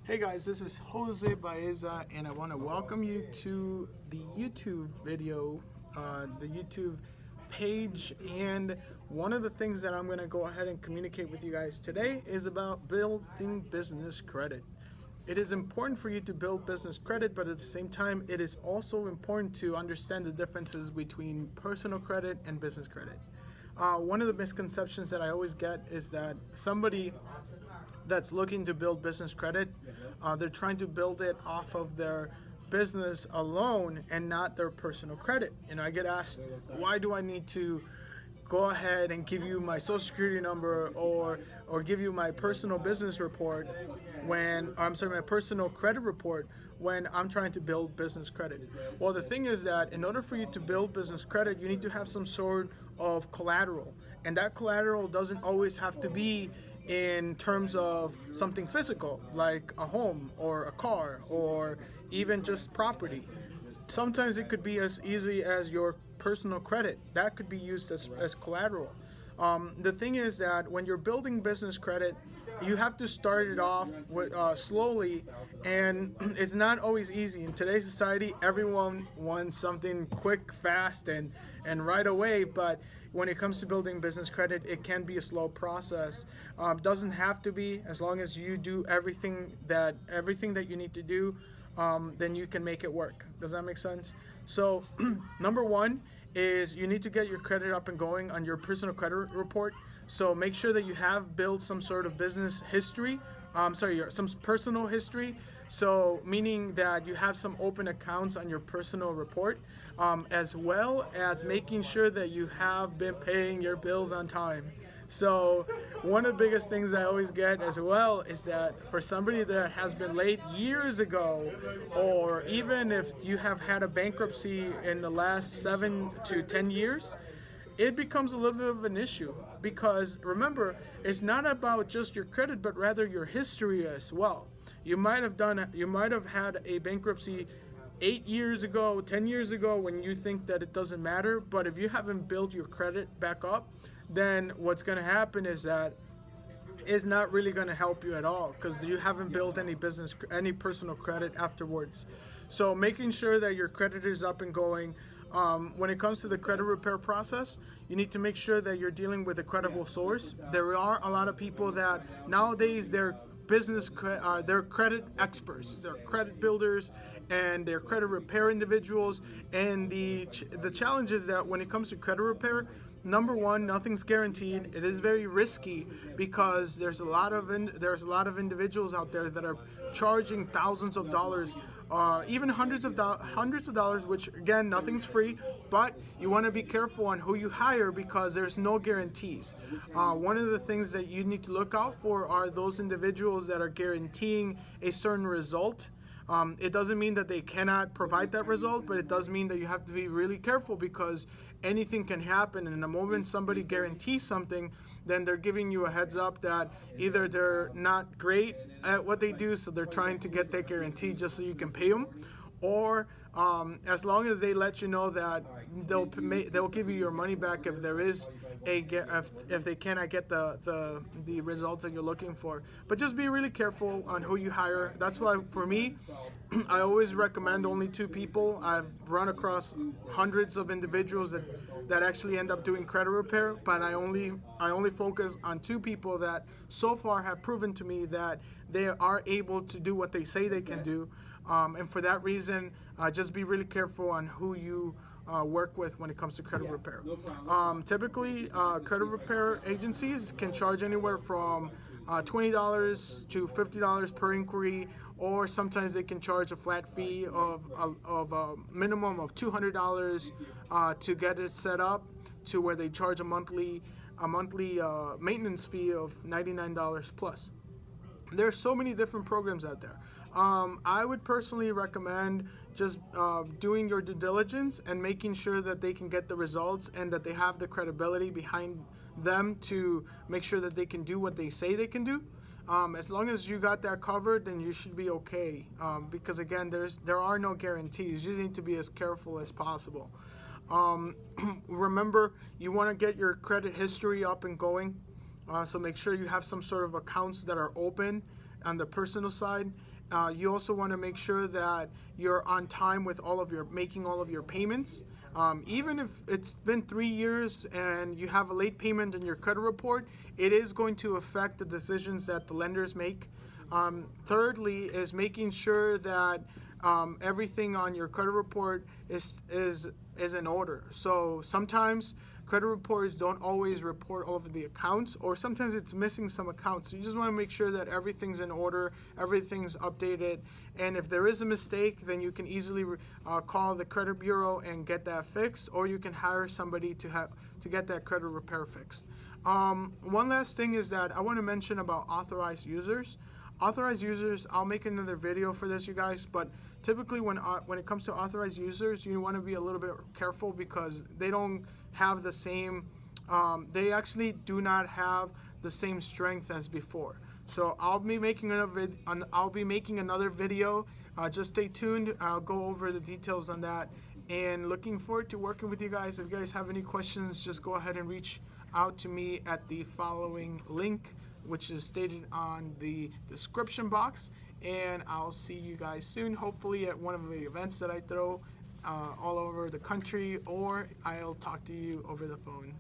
Hey guys, this is Jose Baeza, and I want to welcome you to the YouTube video, the YouTube page. And one of the things that I'm going to go ahead and communicate with you guys today is about building business credit. It is important for you to build business credit, but at the same time, it is also important to understand the differences between personal credit and business credit. One of the misconceptions that I always get is that somebody that's looking to build business credit, they're trying to build it off of their business alone and not their personal credit. And I get asked, why do I need to go ahead and give you my social security number or give you my personal business report my personal credit report when I'm trying to build business credit? Well, the thing is that in order for you to build business credit, you need to have some sort of collateral, and that collateral doesn't always have to be in terms of something physical like a home or a car or even just property. Sometimes it could be as easy as your personal credit that could be used as collateral. The thing is that when you're building business credit, you have to start it off with, slowly, and it's not always easy. In today's society, everyone wants something quick, fast, and right away, but when it comes to building business credit, it can be a slow process. Doesn't have to be, as long as you do everything that you need to do, then you can make it work. Does that make sense? So number one is you need to get your credit up and going on your personal credit report. So make sure that you have built some sort of business history, some personal history. So meaning that you have some open accounts on your personal report, as well as making sure that you have been paying your bills on time. So one of the biggest things I always get as well is that for somebody that has been late years ago, or even if you have had a bankruptcy in the last 7 to 10 years, it becomes a little bit of an issue, because remember, it's not about just your credit, but rather your history as well. You might have had a bankruptcy 8 years ago, 10 years ago, when you think that it doesn't matter. But if you haven't built your credit back up, then what's going to happen is that it's not really going to help you at all, because you haven't built any personal credit afterwards. So making sure that your credit is up and going. When it comes to the credit repair process, you need to make sure that you're dealing with a credible source. There are a lot of people that nowadays they're credit experts, they're credit builders, and they're credit repair individuals. And the challenge is that when it comes to credit repair, number one, nothing's guaranteed. It is very risky, because there's a lot of individuals out there that are charging thousands of dollars, even hundreds of dollars, which again, nothing's free, but you want to be careful on who you hire, because there's no guarantees. One of the things that you need to look out for are those individuals that are guaranteeing a certain result. It doesn't mean that they cannot provide that result, but it does mean that you have to be really careful, because anything can happen. And the moment somebody guarantees something, then they're giving you a heads up that either they're not great at what they do, so they're trying to get that guarantee just so you can pay them, or as long as they let you know that they'll give you your money back if there is if they cannot get the results that you're looking for. But just be really careful on who you hire. That's why for me, I always recommend only 2 people. I've run across hundreds of individuals that actually end up doing credit repair, but I only focus on 2 people that so far have proven to me that they are able to do what they say they can do. And for that reason, just be really careful on who you work with when it comes to credit repair. Typically, credit repair agencies can charge anywhere from $20 to $50 per inquiry, or sometimes they can charge a flat fee of a minimum of $200 to get it set up, to where they charge a monthly maintenance fee of $99 plus. There's so many different programs out there. I would personally recommend just doing your due diligence and making sure that they can get the results and that they have the credibility behind them to make sure that they can do what they say they can do. As long as you got that covered, then you should be okay. Because again, there are no guarantees. You just need to be as careful as possible. Remember, you want to get your credit history up and going. So make sure you have some sort of accounts that are open on the personal side, You also want to make sure that you're on time with making all of your payments. Even if it's been 3 years and you have a late payment in your credit report, it is going to affect the decisions that the lenders make. Thirdly is making sure that everything on your credit report is in order. So sometimes credit reports don't always report all of the accounts, or sometimes it's missing some accounts. So you just want to make sure that everything's in order, everything's updated, and if there is a mistake, then you can easily call the credit bureau and get that fixed, or you can hire somebody to get that credit repair fixed. One last thing is that I want to mention about authorized users. Authorized users, I'll make another video for this, you guys, but typically when it comes to authorized users, you want to be a little bit careful because they don't have the same, they actually do not have the same strength as before. So I'll be making another video. Just stay tuned. I'll go over the details on that, and looking forward to working with you guys. If you guys have any questions, just go ahead and reach out to me at the following link, which is stated on the description box, and I'll see you guys soon, hopefully at one of the events that I throw all over the country, or I'll talk to you over the phone.